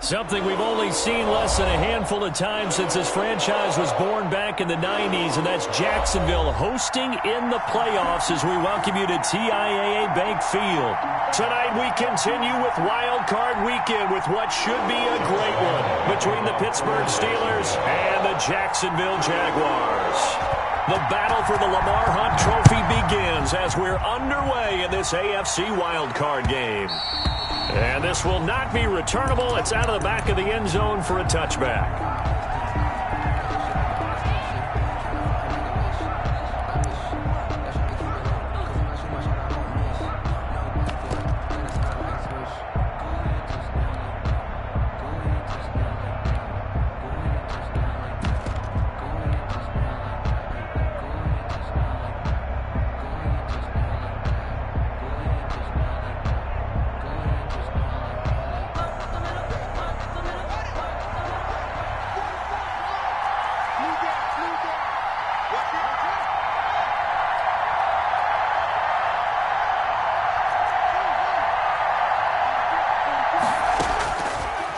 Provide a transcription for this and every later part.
Something we've only seen less than a handful of times since this franchise was born back in the 90s, and that's Jacksonville hosting in the playoffs as we welcome you to TIAA Bank Field. Tonight we continue with Wild Card Weekend with what should be a great one between the Pittsburgh Steelers and the Jacksonville Jaguars. The battle for the Lamar Hunt Trophy begins as we're underway in this AFC Wild Card game. And this will not be returnable. It's out of the back of the end zone for a touchback.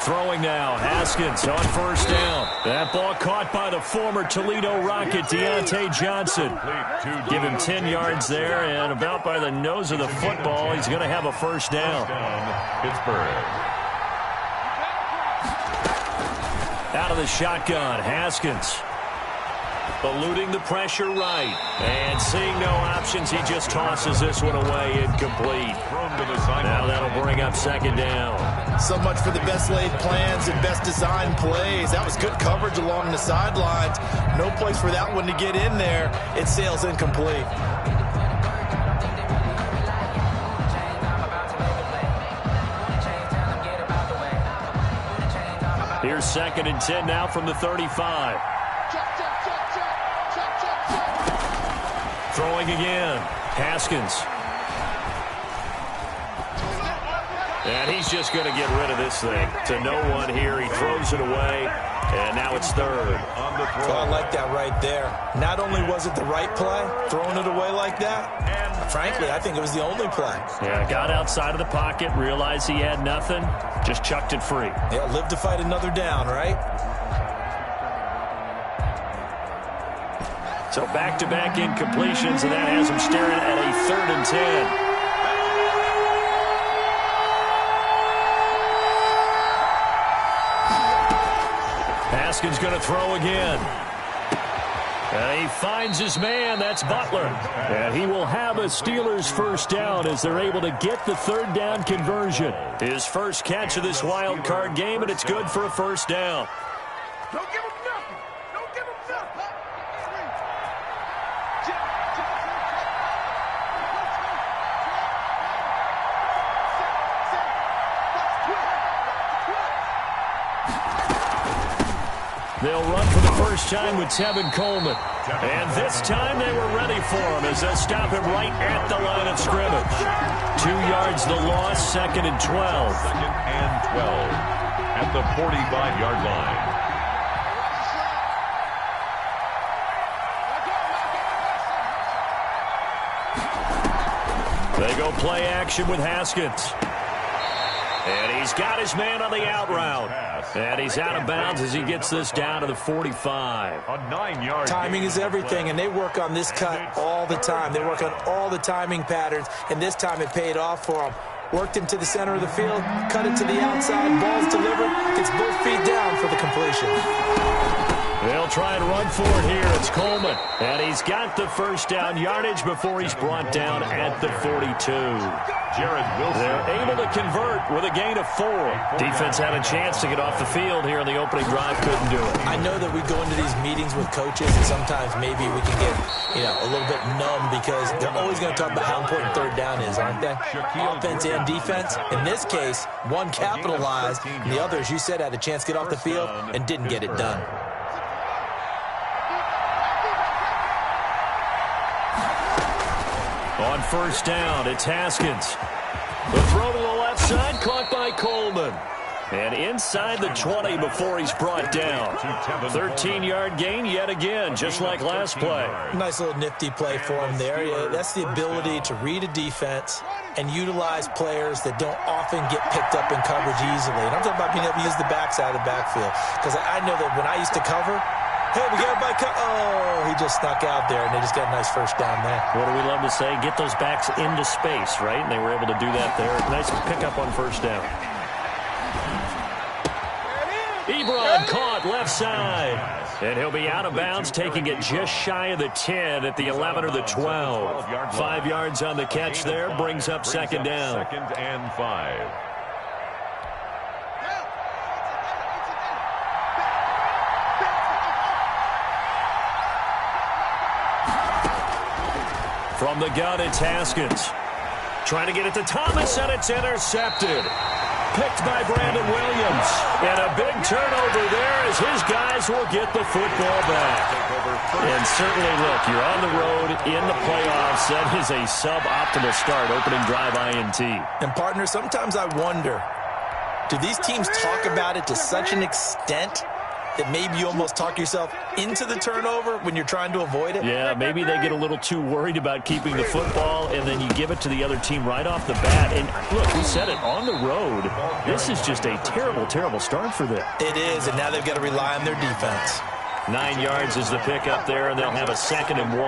Throwing now, Haskins on first down. That ball caught by the former Toledo Rocket, Deontay Johnson. Give him 10 yards there, and about by the nose of the football, he's going to have a first down. Pittsburgh. Out of the shotgun, Haskins. Eluding the pressure right. And seeing no options, he just tosses this one away, incomplete. Now that'll bring up second down. So much for the best laid plans and best designed plays. That was good coverage along the sidelines. No place for that one to get in there. It sails incomplete. Here's 2nd and 10 now from the 35. Throwing again. Haskins. And he's just going to get rid of this thing. To no one here. He throws it away. And now it's 3rd. On the throw. I like that right there. Not only was it the right play, throwing it away like that, and frankly, I think it was the only play. Yeah, got outside of the pocket, realized he had nothing, just chucked it free. Yeah, live to fight another down, right? So back-to-back incompletions, and that has him staring at a 3rd and 10. Haskins going to throw again. And he finds his man. That's Butler. And he will have a Steelers first down as they're able to get the 3rd down conversion. His first catch of this wild card game, and it's good for a first down. Don't give him nothing. Don't give him nothing. They'll run for the first time with Tevin Coleman. And this time they were ready for him as they'll stop him right at the line of scrimmage. 2 yards the loss, 2nd and 12. 2nd and 12 at the 45-yard line. They go play action with Haskins. And he's got his man on the out route. And he's out of bounds as he gets this down to the 45. A 9-yard timing is everything, and they work on this cut all the time. They work on all the timing patterns, and this time it paid off for them. Worked him to the center of the field, cut it to the outside, ball's delivered, gets both feet down for the completion. They'll try and run for it here. It's Coleman. And he's got the first down yardage before he's brought down at the 42. Jared Wilson. They're able to convert with a gain of 4. Defense had a chance to get off the field here in the opening drive. Couldn't do it. I know that we go into these meetings with coaches, and sometimes maybe we can get, a little bit numb because they're always going to talk about how important 3rd down is, aren't they? Offense and defense. In this case, one capitalized, and the other, as you said, had a chance to get off the field and didn't get it done. On first down, it's Haskins. The throw to the left side, caught by Coleman. And inside the 20 before he's brought down. 13-yard gain yet again, just like last play. Nice little nifty play for him there. Yeah, that's the ability to read a defense and utilize players that don't often get picked up in coverage easily. And I'm talking about being able to use the backside of the backfield. Because I know that when I used to cover, hey, we got everybody oh, he just snuck out there, and they just got a nice first down there. What do we love to say? Get those backs into space, right? And they were able to do that there. Nice pickup on first down. Ebron caught left side. And he'll be out of bounds, taking it just shy of the 10 at the 11 or the 12. 5 yards on the catch there, brings up second down. 2nd and 5. From the gun, it's Haskins. Trying to get it to Thomas, and it's intercepted. Picked by Brandon Williams. And a big turnover there as his guys will get the football back. And certainly, look, you're on the road in the playoffs. That is a suboptimal start, opening drive INT. And, partner, sometimes I wonder, do these teams talk about it to such an extent that maybe you almost talk yourself into the turnover when you're trying to avoid it? Yeah, maybe they get a little too worried about keeping the football, and then you give it to the other team right off the bat. And look, we said it, on the road, this is just a terrible, terrible start for them. It is, and now they've got to rely on their defense. 9 yards is the pickup there, and they'll have a 2nd and 1.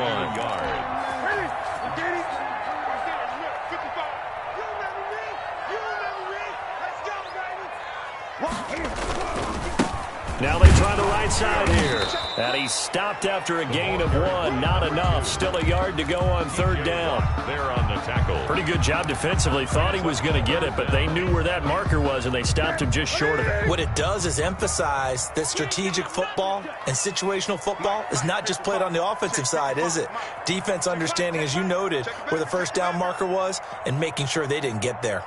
Now they try the right side here. And he stopped after a gain of 1. Not enough. Still a yard to go on 3rd down. They're on the tackle. Pretty good job defensively. Thought he was going to get it, but they knew where that marker was, and they stopped him just short of it. What it does is emphasize that strategic football and situational football is not just played on the offensive side, is it? Defense understanding, as you noted, where the first down marker was and making sure they didn't get there.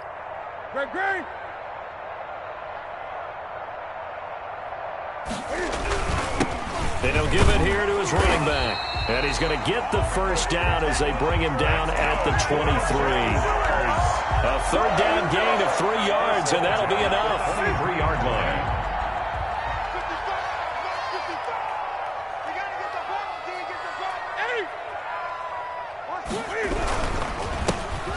Great. And he'll give it here to his running back. And he's going to get the first down as they bring him down at the 23. A 3rd down gain of 3 yards, and that'll be enough. 23-yard line.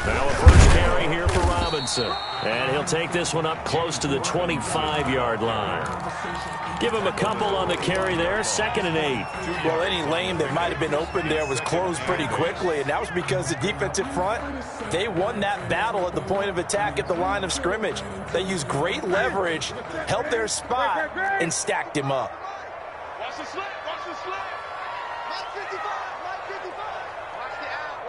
Now a first carry here for Robinson. And he'll take this one up close to the 25-yard line. Give him a couple on the carry there, 2nd and 8. Well, any lane that might have been open there was closed pretty quickly, and that was because the defensive front, they won that battle at the point of attack at the line of scrimmage. They used great leverage, held their spot, and stacked him up. Watch the slip. Mike 55. Watch the out.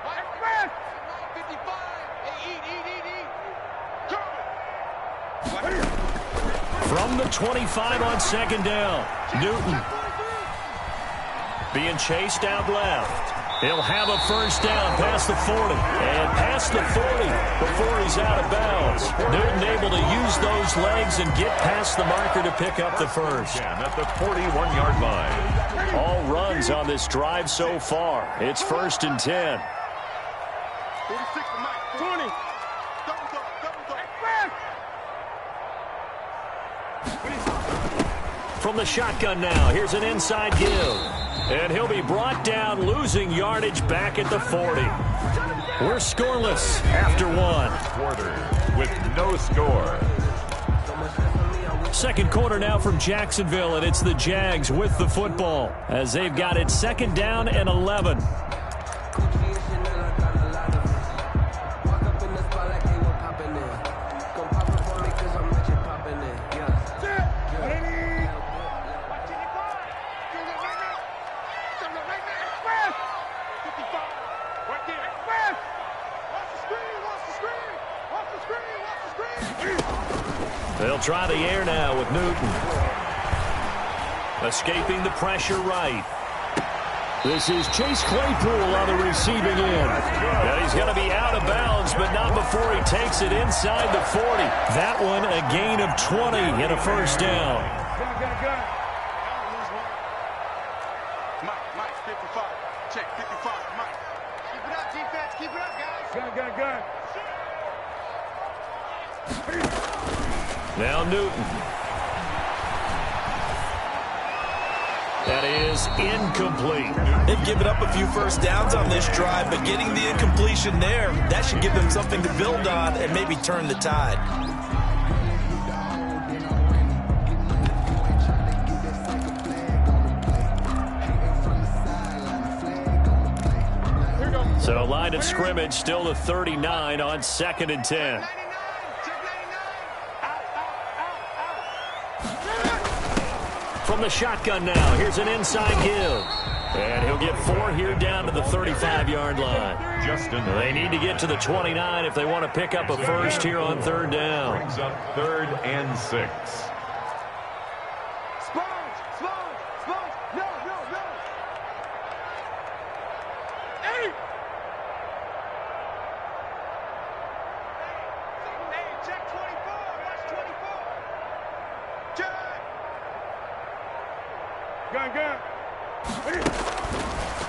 Mike 55. Hey, eat. From the 25 on 2nd down, Newton being chased out left. He'll have a first down past the 40 and past the 40 before he's out of bounds. Newton able to use those legs and get past the marker to pick up the first. Again at the 41-yard line. All runs on this drive so far. It's 1st and 10. 46 for Mike. 20. From the shotgun now, here's an inside give. And he'll be brought down, losing yardage back at the 40. We're scoreless after 1. Quarter with no score. 2nd quarter now from Jacksonville, and it's the Jags with the football as they've got it 2nd down and 11. They'll try the air now with Newton. Escaping the pressure right. This is Chase Claypool on the receiving end. And he's going to be out of bounds, but not before he takes it inside the 40. That one a gain of 20 and a first down. Mike, 55. Check, 55. Mike. Keep it up, defense. Keep it up, guys. Now Newton. That is incomplete. They've given up a few first downs on this drive, but getting the incompletion there, that should give them something to build on and maybe turn the tide. So line of scrimmage still to 39 on 2nd and 10. From the shotgun now, here's an inside give. And he'll get 4 here down to the 35-yard line. They need to get to the 29 if they want to pick up a first here on 3rd down. Brings up 3rd and 6.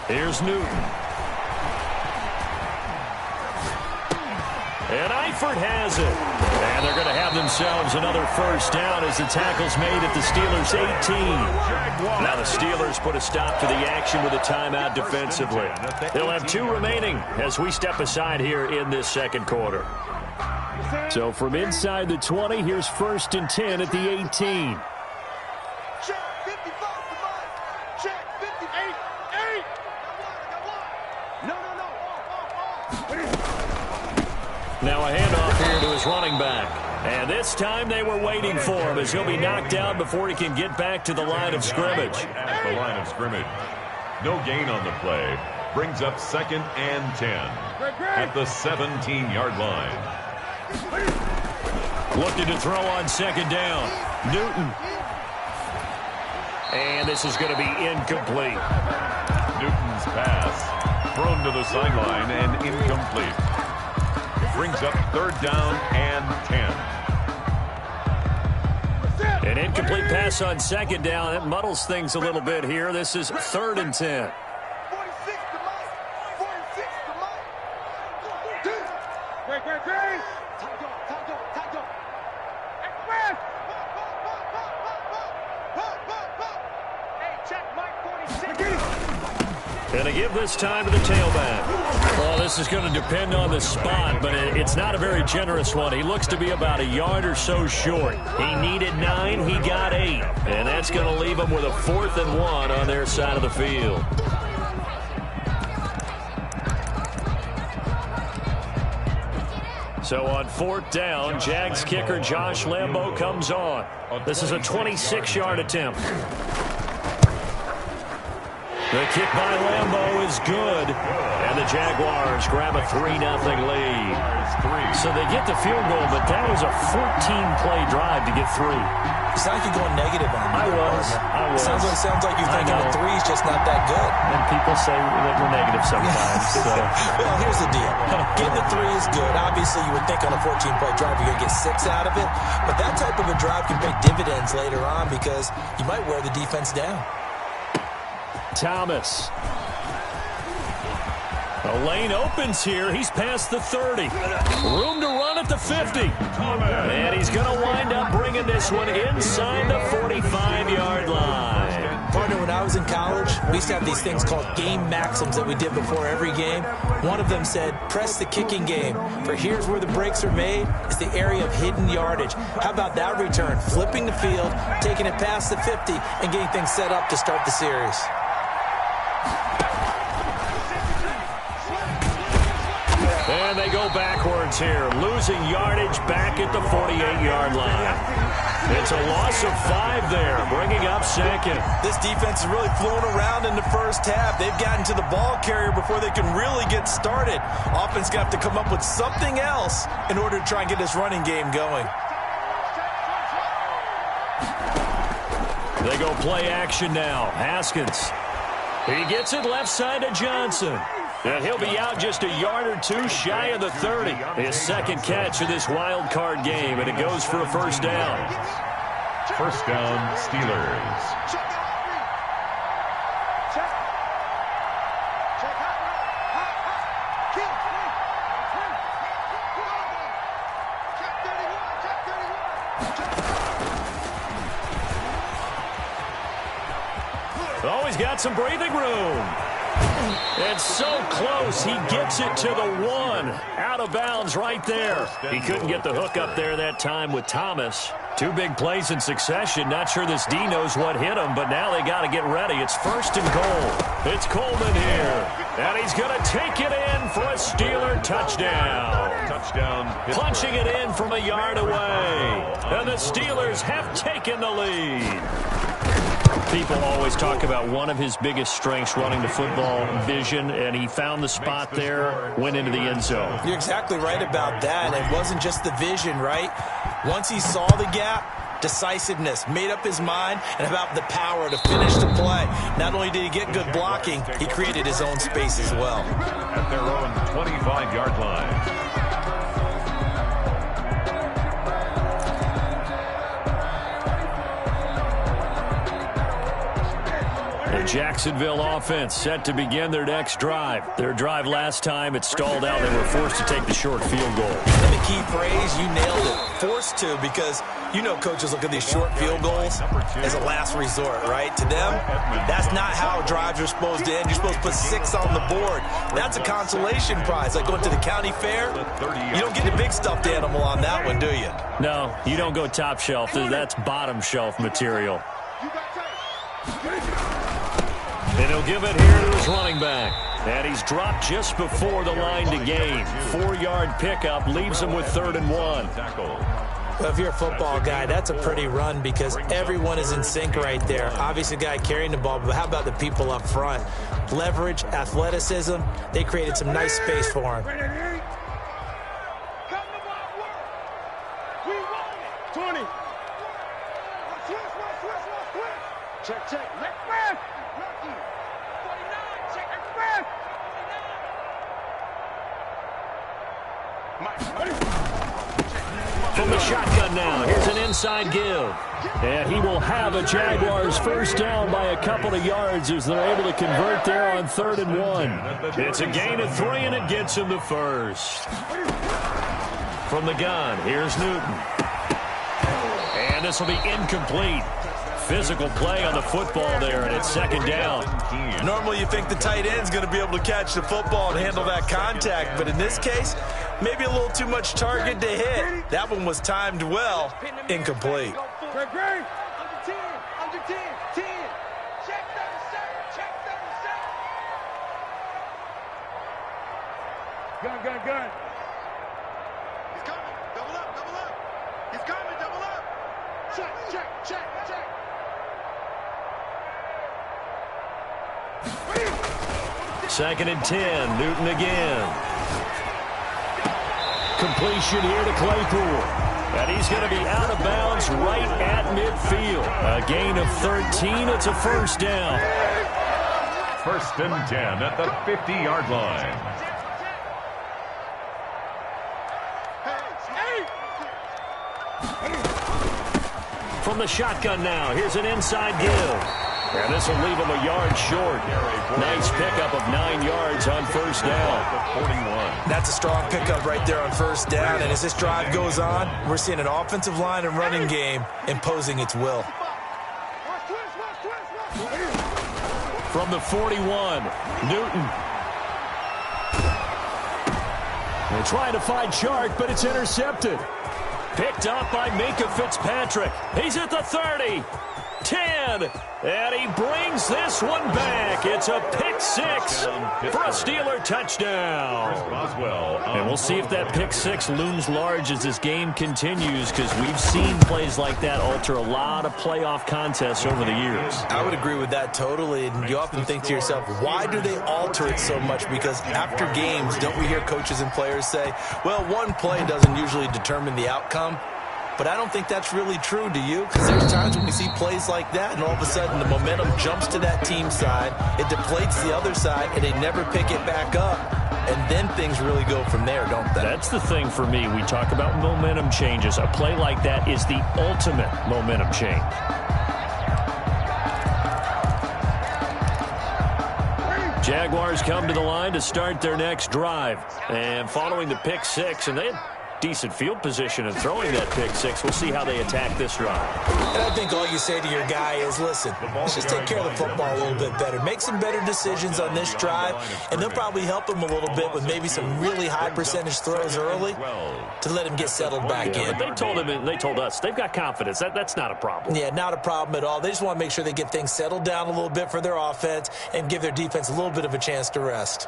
Here's Newton. And Eifert has it. And they're going to have themselves another first down as the tackle's made at the Steelers' 18. Now the Steelers put a stop to the action with a timeout defensively. They'll have 2 remaining as we step aside here in this 2nd quarter. So from inside the 20, here's 1st and 10 at the 18. Now a handoff here to his running back. And this time they were waiting for him as he'll be knocked down before he can get back to the line of scrimmage. At the line of scrimmage. No gain on the play. Brings up 2nd and 10 at the 17-yard line. Looking to throw on 2nd down. Newton. And this is going to be incomplete. Newton's pass thrown to the sideline and incomplete. Brings up 3rd down and 10. An incomplete pass on 2nd down. That muddles things a little bit here. This is 3rd and 10. Going to give this time to the tailback. Well, this is going to depend on the spot, but it's not a very generous one. He looks to be about a yard or so short. He needed 9, he got 8. And that's going to leave him with a 4th and 1 on their side of the field. So on 4th down, Jags kicker Josh Lambo comes on. This is a 26-yard attempt. The kick by Lambo is good. And the Jaguars grab a 3-0 lead. So they get the field goal, but that was a 14-play drive to get 3. It's like you're going negative on me. I was. Sounds like you're thinking the 3 is just not that good. And people say that we're negative sometimes. So. Well, here's the deal. Getting the 3 is good. Obviously, you would think on a 14-play drive you're going to get 6 out of it. But that type of a drive can pay dividends later on because you might wear the defense down. Thomas. A lane opens here. He's past the 30. Room to run at the 50. And he's going to wind up bringing this one inside the 45-yard line. Partner, when I was in college, we used to have these things called game maxims that we did before every game. One of them said, press the kicking game. For here's where the breaks are made. It's the area of hidden yardage. How about that return? Flipping the field, taking it past the 50, and getting things set up to start the series. And they go backwards here, losing yardage back at the 48-yard line. It's a loss of 5 there, bringing up 2nd. This defense is really flown around in the first half. They've gotten to the ball carrier before they can really get started. Offense got to come up with something else in order to try and get this running game going. They go play action now. Haskins. He gets it left side to Johnson. And he'll be out just a yard or 2 shy of the 30. His 2nd catch of this wild card game, and it goes for a first down. First down, Steelers. Oh, he's got some breathing room. It's so close. He gets it to the 1. Out of bounds right there. He couldn't get the hook up there that time with Thomas. 2 big plays in succession. Not sure this D knows what hit him, but now they got to get ready. It's 1st and goal. It's Coleman here. And he's going to take it in for a Steeler touchdown. Punching it in from a yard away. And the Steelers have taken the lead. People always talk about one of his biggest strengths, running the football, vision, and he found the spot there, went into the end zone. You're exactly right about that. It wasn't just the vision, right? Once he saw the gap, decisiveness, made up his mind, and about the power to finish the play. Not only did he get good blocking, he created his own space as well. At their own 25-yard line. The Jacksonville offense set to begin their next drive. Their drive last time, it stalled out. They were forced to take the short field goal. And the key phrase, you nailed it, forced to, because you know coaches look at these short field goals as a last resort, right? To them, that's not how drives are supposed to end. You're supposed to put 6 on the board. That's a consolation prize. Like going to the county fair, you don't get the big stuffed animal on that one, do you? No, you don't go top shelf. That's bottom shelf material. And he'll give it here to his running back. And he's dropped just before the line to gain. 4-yard pickup leaves him with 3rd and 1. Well, if you're a football guy, that's a pretty run because everyone is in sync right there. Obviously, the guy carrying the ball, but how about the people up front? Leverage, athleticism, they created some nice space for him. 20. Check. Left man. Lucky. 49. Check. Left man. 49. From the shotgun now, here's an inside give. And he will have a Jaguars first down by a couple of yards as they're able to convert there on 3rd and 1. It's a gain of 3, and it gets him the first. From the gun, here's Newton. And this will be incomplete. Physical play on the football there, and it's 2nd down. Normally you think the tight end's going to be able to catch the football and handle that contact, but in this case, maybe a little too much target to hit. That one was timed well. Incomplete. Great. Under 10. 10. Check 37. Gun. He's coming. Double up. He's coming. Double up. Check. 2nd and 10. Newton again. Completion here to Claypool. And he's going to be out of bounds right at midfield. A gain of 13. It's a first down. 1st and 10 at the 50-yard line. From the shotgun now, here's an inside give. And this will leave him a yard short. Nice pickup of 9 yards on first down. 41. That's a strong pickup right there on first down. And as this drive goes on, we're seeing an offensive line and running game imposing its will. From the 41, Newton. They're trying to find Chark, but it's intercepted. Picked up by Minka Fitzpatrick. He's at the 30. 10, and he brings this one back. It's a pick 6 for a Steeler touchdown. And we'll see if that pick 6 looms large as this game continues, because we've seen plays like that alter a lot of playoff contests over the years. I would agree with that totally, and you often think to yourself, why do they alter it so much? Because after games, don't we hear coaches and players say, well, one play doesn't usually determine the outcome? But I don't think that's really true, do you? Because there's times when we see plays like that, and all of a sudden the momentum jumps to that team side, it deflates the other side, and they never pick it back up. And then things really go from there, don't they? That's the thing for me. We talk about momentum changes. A play like that is the ultimate momentum change. Jaguars come to the line to start their next drive. And following the pick 6, and they had decent field position and throwing that pick six. We'll see how they attack this drive. And I think all you say to your guy is, listen, let's just take care of the football a little bit better. Make some better decisions on this drive, and they'll probably help him a little bit with maybe some really high percentage throws early to let him get settled back in. But they told us they've got confidence. That's not a problem. Yeah, not a problem at all. They just want to make sure they get things settled down a little bit for their offense and give their defense a little bit of a chance to rest.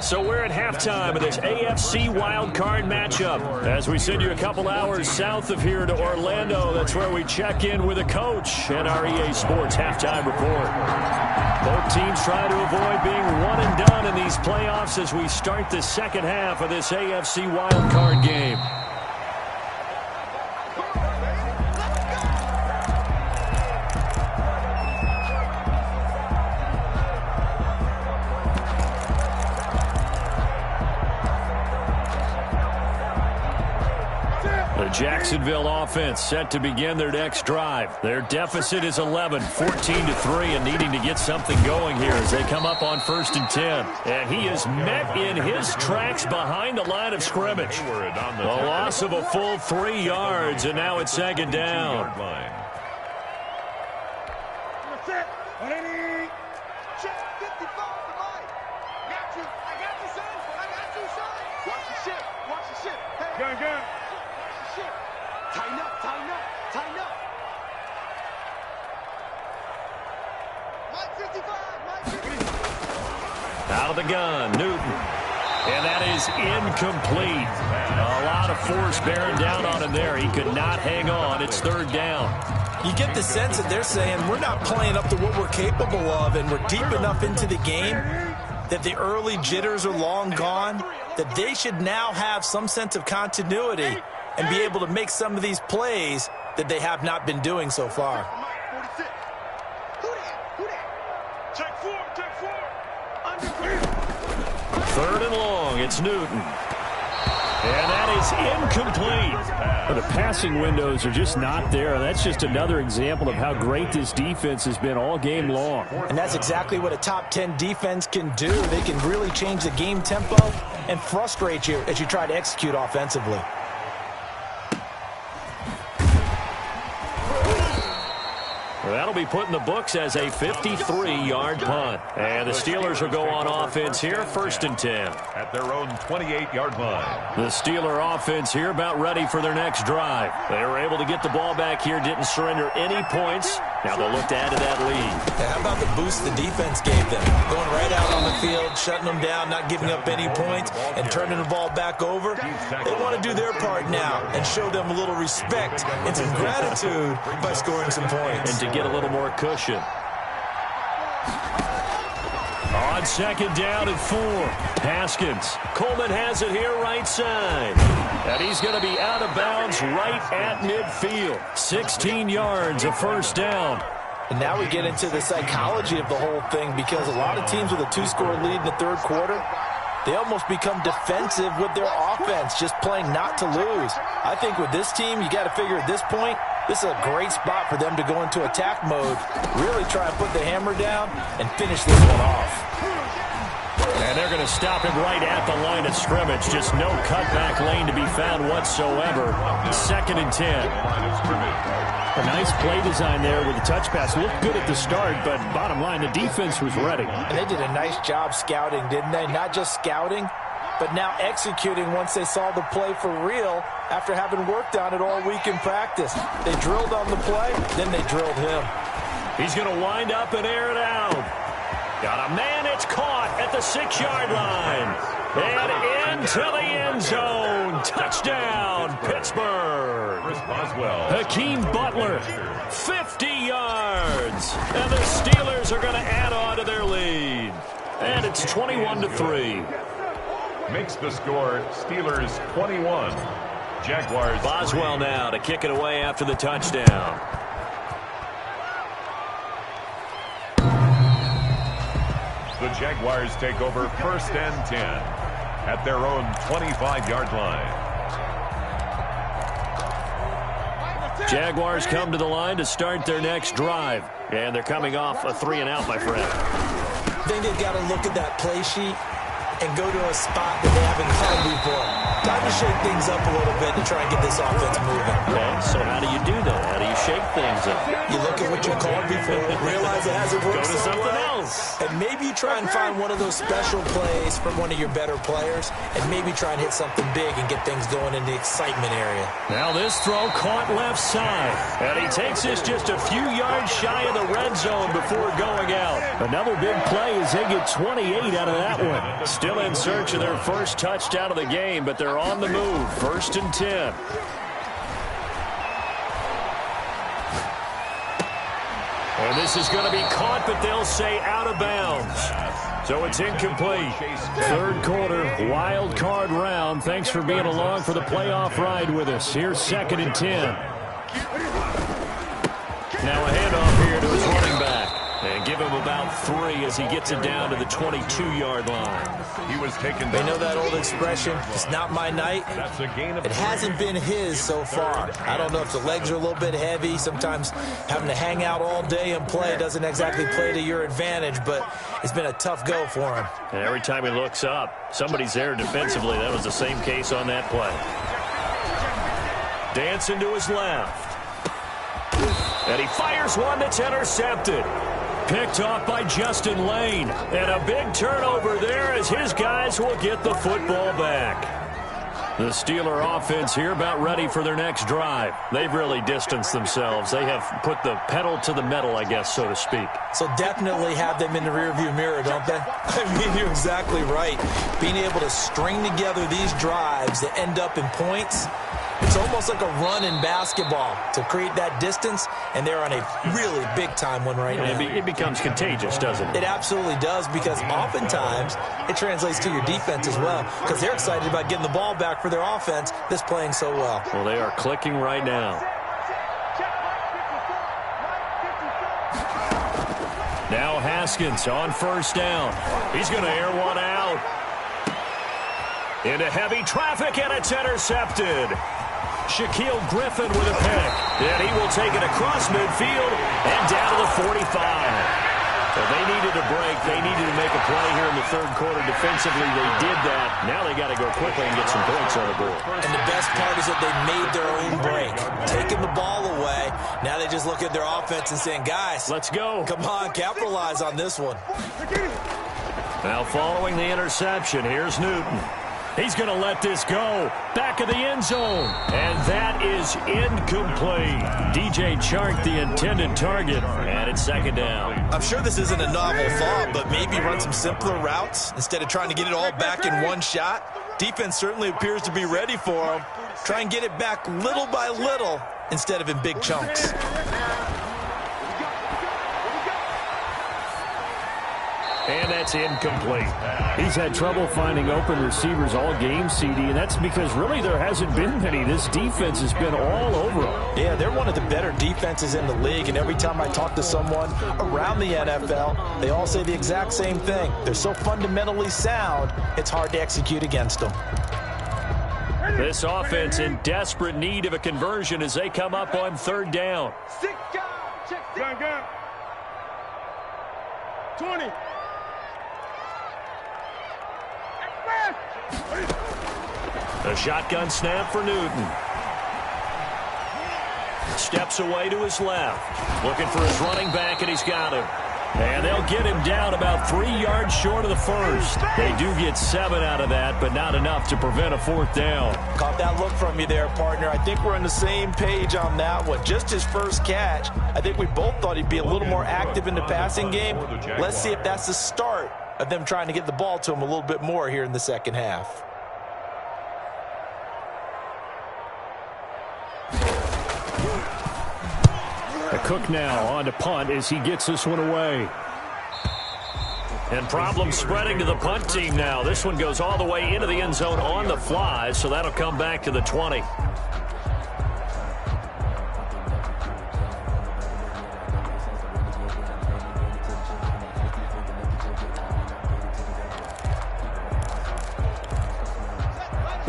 So we're at halftime of this AFC wildcard matchup. As we send you a couple hours south of here to Orlando, that's where we check in with a coach and our EA Sports halftime report. Both teams try to avoid being one and done in these playoffs as we start the second half of this AFC wildcard game. The Jacksonville offense set to begin their next drive. Their deficit is 11, 14-3, and needing to get something going here as they come up on 1st and 10. And he is met in his tracks behind the line of scrimmage. The loss of a full 3 yards, and now it's 2nd down. Tighten up, tighten up, tighten up. Mike 55, Mike 55. Out of the gun, Newton. And that is incomplete. A lot of force bearing down on him there. He could not hang on. It's 3rd down. You get the sense that they're saying we're not playing up to what we're capable of, and we're deep enough into the game that the early jitters are long gone, that they should now have some sense of continuity and be able to make some of these plays that they have not been doing so far. Check four. 3rd and long, it's Newton. And that is incomplete. The passing windows are just not there. That's just another example of how great this defense has been all game long. And that's exactly what a top 10 defense can do. They can really change the game tempo and frustrate you as you try to execute offensively. That'll be put in the books as a 53-yard punt. And the Steelers will go on offense here, 1st and 10. At their own 28-yard line. The Steeler offense here about ready for their next drive. They were able to get the ball back here, didn't surrender any points. Now they'll look to add to that lead. How about the boost the defense gave them? Going right out on the field, shutting them down, not giving up any points, and turning the ball back over. They want to do their part now and show them a little respect and some gratitude by scoring some points. And to get a little more cushion. On 2nd down and 4. Haskins. Coleman has it here right side. And he's going to be out of bounds right at midfield. 16 yards, a 1st down. And now we get into the psychology of the whole thing, because a lot of teams with a 2-score lead in the 3rd quarter, they almost become defensive with their offense, just playing not to lose. I think with this team, you got to figure at this point, this is a great spot for them to go into attack mode, really try and put the hammer down and finish this one off. And they're going to stop him right at the line of scrimmage. Just no cutback lane to be found whatsoever. 2nd and 10. A nice play design there with the touch pass. Looked good at the start, but bottom line, the defense was ready. And they did a nice job scouting, didn't they? Not just scouting, but now executing once they saw the play for real after having worked on it all week in practice. They drilled on the play, then they drilled him. He's going to wind up and air it out. Got a man, it's caught at the 6-yard line. And into the end zone. Touchdown, Pittsburgh. Hakeem Butler, 50 yards. And the Steelers are going to add on to their lead. And it's 21-3. Makes the score Steelers 21. Jaguars. Boswell now to kick it away after the touchdown. The Jaguars take over 1st and 10 at their own 25-yard line. Jaguars come to the line to start their next drive. And they're coming off a 3-and-out, my friend. think they've got to look at that play sheet and go to a spot that they haven't come before. Time to shake things up a little bit to try and get this offense moving. Okay, so how do you do that? How do you shake things up? You look at what you called before, realize it hasn't worked. Go to so something well, else. and maybe try and find one of those special plays from one of your better players, and maybe try and hit something big and get things going in the excitement area. Now this throw caught left side, and he takes this just a few yards shy of the red zone before going out. Another big play as they get 28 out of that one. Still in search of their first touchdown of the game, but they're on the move. 1st and 10. And this is going to be caught, but they'll say out of bounds. So it's incomplete. 3rd quarter, wild card round. Thanks for being along for the playoff ride with us. Here's 2nd and 10. Now a handoff here to his running back. And give him about 3 as he gets it down to the 22-yard line. He was taken down. They know that old expression, it's not my night. That's a gain of It hasn't been his so far. I don't know if the legs are a little bit heavy. Sometimes having to hang out all day and play doesn't exactly play to your advantage, but it's been a tough go for him. And every time he looks up, somebody's there defensively. That was the same case on that play. Dancing to his left. And he fires one that's intercepted. Picked off by Justin Lane. And a big turnover there as his guys will get the football back. The Steeler offense here about ready for their next drive. They've really distanced themselves. They have put the pedal to the metal, I guess, so to speak. So definitely have them in the rearview mirror, don't they? I mean, you're exactly right. Being able to string together these drives that end up in points, it's almost like a run in basketball to create that distance, and they're on a really big-time one right now. It becomes contagious, doesn't it? It absolutely does, because oftentimes it translates to your defense as well, because they're excited about getting the ball back for their offense that's playing so well. Well, they are clicking right now. Now Haskins on 1st down. He's going to air one out. Into heavy traffic, and it's intercepted. Shaquille Griffin with a pick. And he will take it across midfield and down to the 45. So they needed a break. They needed to make a play here in the 3rd quarter. Defensively, they did that. Now they got to go quickly and get some points on the board. And the best part is that they made their own break. Taking the ball away. Now they just look at their offense and saying, guys, let's go. Come on, capitalize on this one. Now following the interception, here's Newton. He's going to let this go. Back of the end zone. And that is incomplete. DJ Chark, the intended target. And it's 2nd down. I'm sure this isn't a novel thought, but maybe run some simpler routes instead of trying to get it all back in one shot. Defense certainly appears to be ready for them. Try and get it back little by little instead of in big chunks. And that's incomplete. He's had trouble finding open receivers all game, CD, and that's because really there hasn't been many. This defense has been all over them. Yeah, they're one of the better defenses in the league, and every time I talk to someone around the NFL, they all say the exact same thing. They're so fundamentally sound, it's hard to execute against them. This offense in desperate need of a conversion as they come up on 3rd down. 6 guys. Check gun. 20. A shotgun snap for Newton. Steps away to his left. Looking for his running back, and he's got him. And they'll get him down about 3 yards short of the 1st. They do get 7 out of that, but not enough to prevent a 4th down. Caught that look from you there, partner. I think we're on the same page on that one. Just his first catch. I think we both thought he'd be a little more active in the passing game. Let's see if that's the start of them trying to get the ball to him a little bit more here in the 2nd half. Cook now on to punt as he gets this one away. And problems spreading to the punt team now. This one goes all the way into the end zone on the fly, so that'll come back to the 20.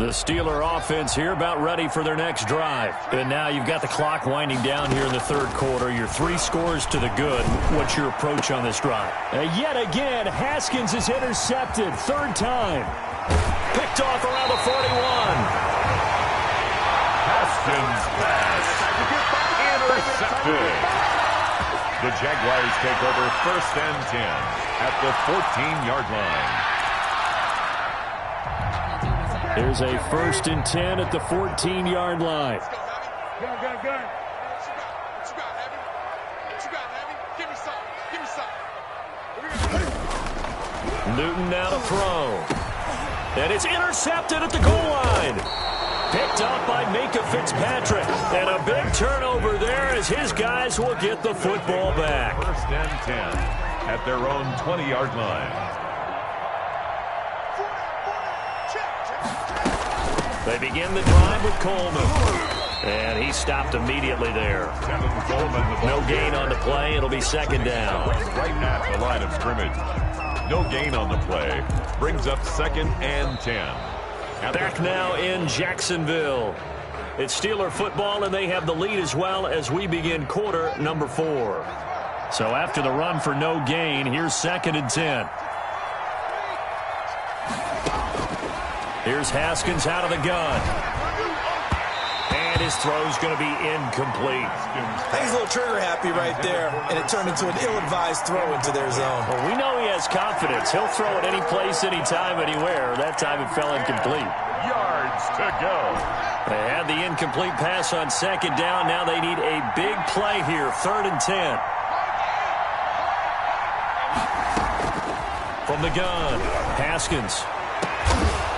The Steeler offense here about ready for their next drive. And now you've got the clock winding down here in the third quarter. You're 3 scores to the good. What's your approach on this drive? Yet again, Haskins is intercepted. Third time. Picked off around the 41. Haskins pass. Intercepted. The Jaguars take over 1st and 10 at the 14-yard line. There's a 1st and 10 at the 14-yard line. Gun. What you got, Heavy? What you got, Heavy? Give me some. Newton now to throw. And it's intercepted at the goal line. Picked up by Minka Fitzpatrick. And a big turnover there as his guys will get the football back. 1st and 10 at their own 20-yard line. They begin the drive with Coleman. And he stopped immediately there. No gain on the play. It'll be 2nd down. Right at the line of scrimmage. No gain on the play. Brings up 2nd and 10. Back now in Jacksonville. It's Steeler football, and they have the lead as well as we begin quarter number 4. So after the run for no gain, here's 2nd and 10. Here's Haskins out of the gun. And his throw's going to be incomplete. He's a little trigger happy right there, and it turned into an ill-advised throw into their zone. Well, we know he has confidence. He'll throw it any place, anytime, anywhere. That time it fell incomplete. Yards to go. They had the incomplete pass on 2nd down. Now they need a big play here. 3rd and 10. From the gun, Haskins.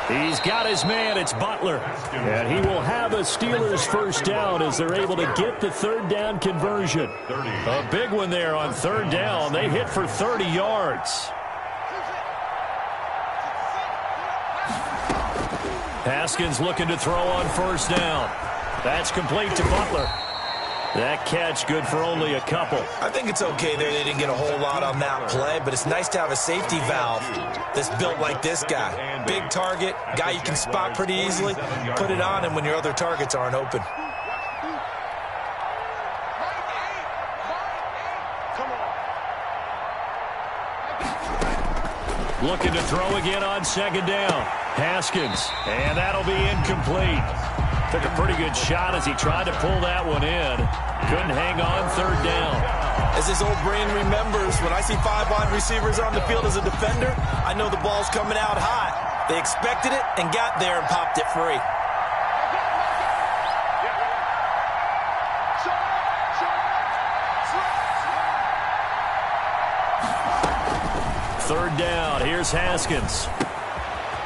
He's got his man. It's Butler. And he will have a Steelers 1st down as they're able to get the 3rd down conversion. A big one there on 3rd down. They hit for 30 yards. Haskins looking to throw on 1st down. That's complete to Butler. That catch good for only a couple. I think it's okay there. They didn't get a whole lot on that play, but it's nice to have a safety valve that's built like this guy. Big target, guy you can spot pretty easily. Put it on him when your other targets aren't open. Looking to throw again on 2nd down. Haskins, and that'll be incomplete. Took a pretty good shot as he tried to pull that one in. Couldn't hang on 3rd down. As his old brain remembers, when I see 5 wide receivers on the field as a defender, I know the ball's coming out hot. They expected it and got there and popped it free. Third down. Here's Haskins.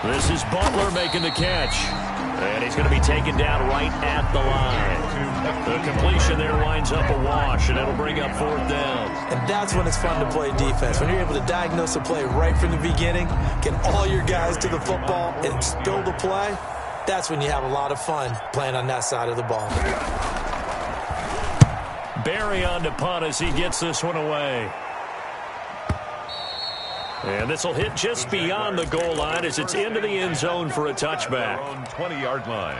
This is Butler making the catch. And he's going to be taken down right at the line. The completion there winds up a wash, and it'll bring up 4th down. And that's when it's fun to play defense. When you're able to diagnose a play right from the beginning, get all your guys to the football, and spill the play, that's when you have a lot of fun playing on that side of the ball. Barry on to punt as he gets this one away. And this will hit just beyond the goal line as it's into the end zone for a touchback. On 20-yard line.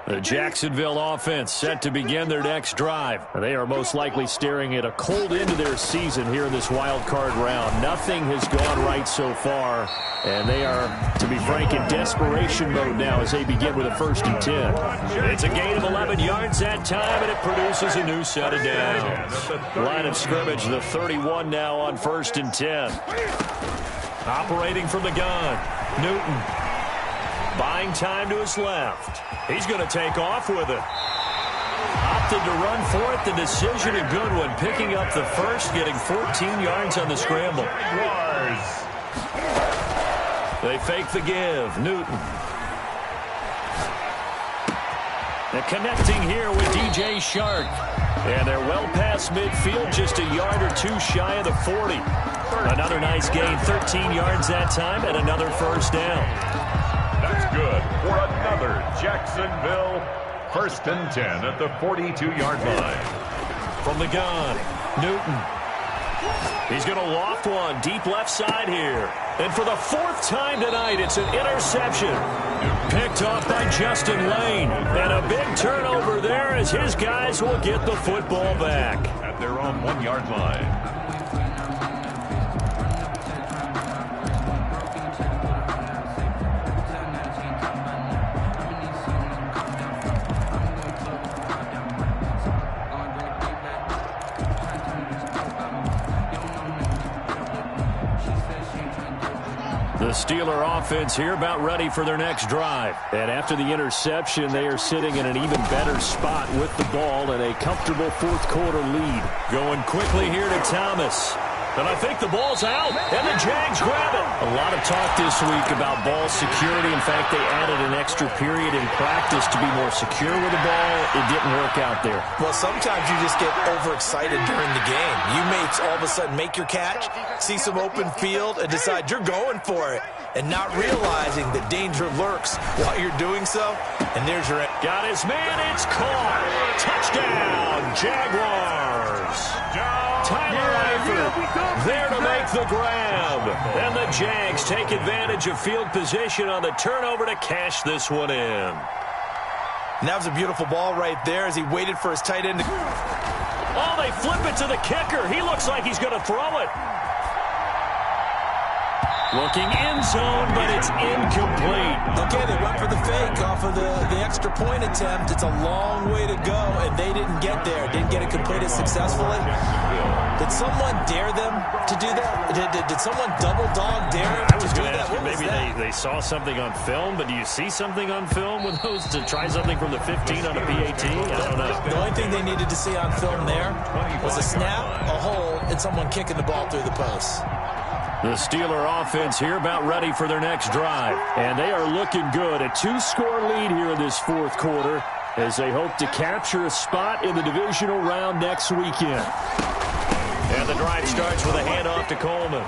The Jacksonville offense set to begin their next drive. They are most likely staring at a cold end to their season here in this wild card round. Nothing has gone right so far, and they are, to be frank, in desperation mode now as they begin with a 1st and 10. It's a gain of 11 yards that time, and it produces a new set of downs. Line of scrimmage, the 31 now on 1st and 10. Operating from the gun, Newton. Buying time to his left. He's going to take off with it. Opted to run for it. The decision a good one. Picking up the first, getting 14 yards on the scramble. They fake the give. Newton. And connecting here with DJ Shark. And they're well past midfield, just a yard or two shy of the 40. Another nice gain, 13 yards that time, and another 1st down. That's good for another Jacksonville 1st and 10 at the 42-yard line. From the gun, Newton. He's going to loft one deep left side here. And for the fourth time tonight, it's an interception. Picked off by Justin Lane. And a big turnover there as his guys will get the football back. At their own 1-yard line. The Steeler offense here about ready for their next drive. And after the interception, they are sitting in an even better spot with the ball and a comfortable fourth-quarter lead. Going quickly here to Thomas. And I think the ball's out, and the Jags grab it. A lot of talk this week about ball security. In fact, they added an extra period in practice to be more secure with the ball. It didn't work out there. Well, sometimes you just get overexcited during the game. You may all of a sudden make your catch, see some open field, and decide you're going for it, and not realizing that danger lurks while you're doing so. And there's your... Got his man, it's caught. Touchdown, Jaguars. Tyler Eifert there to make the grab. And the Jags take advantage of field position on the turnover to cash this one in. And that was a beautiful ball right there as he waited for his tight end to... Oh, they flip it to the kicker. He looks like he's going to throw it. Looking end zone, but it's incomplete. Okay, they went for the fake off of the extra point attempt. It's a long way to go, and they didn't get there. Didn't get it completed successfully. Did someone dare them to do that? Did someone double dog dare them to do that? Maybe they saw something on film, but do you see something on film with those to try something from the 15 on a PAT? I don't know. The only thing they needed to see on film there was a snap, a hold, and someone kicking the ball through the post. The Steeler offense here about ready for their next drive. And they are looking good. A 2-score lead here in this fourth quarter as they hope to capture a spot in the divisional round next weekend. And the drive starts with a handoff to Coleman.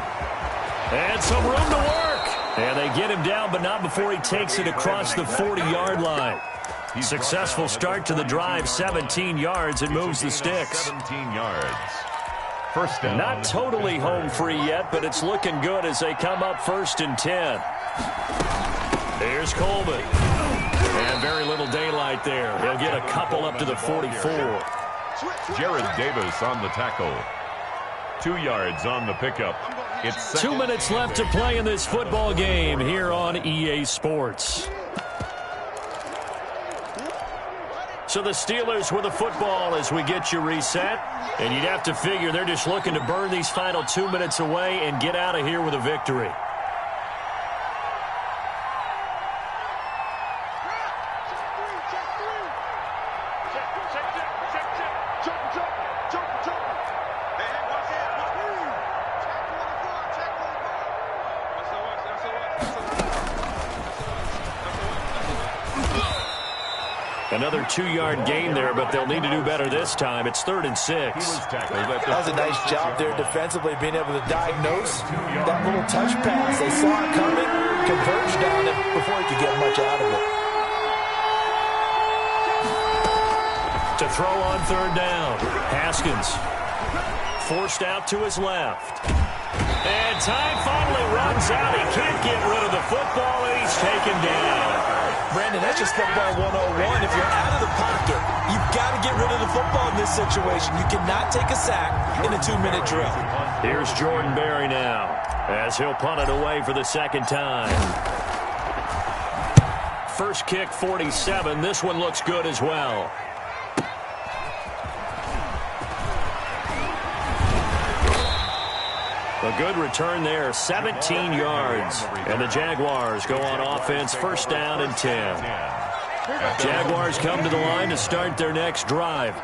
And some room to work. And they get him down, but not before he takes it across the 40-yard line. Successful start to the drive, 17 yards, and moves the sticks. 17 yards. First down. Not totally home free yet, but it's looking good as they come up 1st and 10. Here's Coleman. And very little daylight there. He'll get a couple up to the 44. Jared Davis on the tackle. 2 yards on the pickup. It's 2 minutes left to play in this football game here on EA Sports. So the Steelers with the football as we get you reset. And you'd have to figure they're just looking to burn these final 2 minutes away and get out of here with a victory. Another 2-yard gain there, but they'll need to do better this time. It's 3rd and 6. That was a nice job there defensively, being able to diagnose that little touch pass. They saw it coming, converged on it before he could get much out of it. To throw on 3rd down. Haskins forced out to his left. And time finally runs out. He can't get rid of the football, and he's taken down. Brandon, that's just football 101. If you're out of the pocket, you've got to get rid of the football in this situation. You cannot take a sack in a 2-minute drill. Here's Jordan Berry now as he'll punt it away for the second time. First kick, 47. This one looks good as well. A good return there, 17 yards. And the Jaguars go on offense, 1st down and 10. Jaguars come to the line to start their next drive.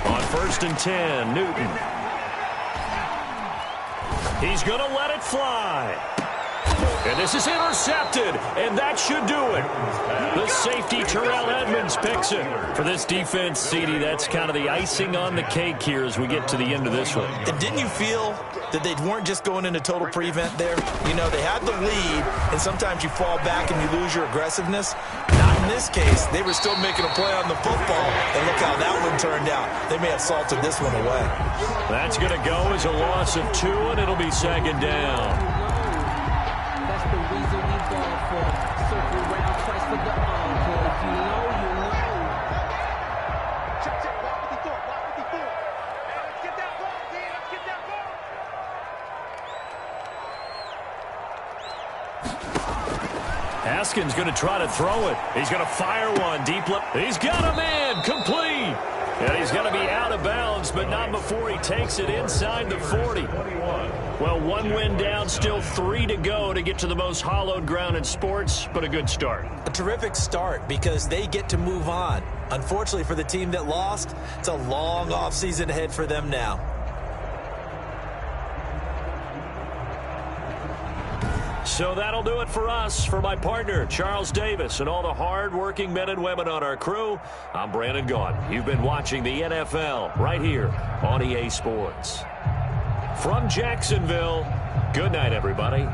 On 1st and 10, Newton. He's going to let it fly. And this is intercepted, and that should do it. The safety, Terrell Edmonds, picks it. For this defense, CD, that's kind of the icing on the cake here as we get to the end of this one. And didn't you feel that they weren't just going into total prevent there? You know, they had the lead, and sometimes you fall back and you lose your aggressiveness. Not in this case, they were still making a play on the football, and look how that one turned out. They may have salted this one away. That's going to go as a loss of 2, and it'll be second down. That's the reason we ball for. Circle round twice for the encore. If you know, you know. Check, block 54, block 54. Hey, let's get that ball, D. Let's get that ball. Haskins going to try to throw it. He's going to fire one deep left. He's got a man, complete. And he's going to be out of bounds, but not before he takes it inside the 40. Well, 1 win down, still 3 to go to get to the most hallowed ground in sports, but a good start. A terrific start because they get to move on. Unfortunately for the team that lost, it's a long offseason ahead for them now. So that'll do it for us. For my partner, Charles Davis, and all the hard-working men and women on our crew, I'm Brandon Gaudin. You've been watching the NFL right here on EA Sports. From Jacksonville, good night, everybody.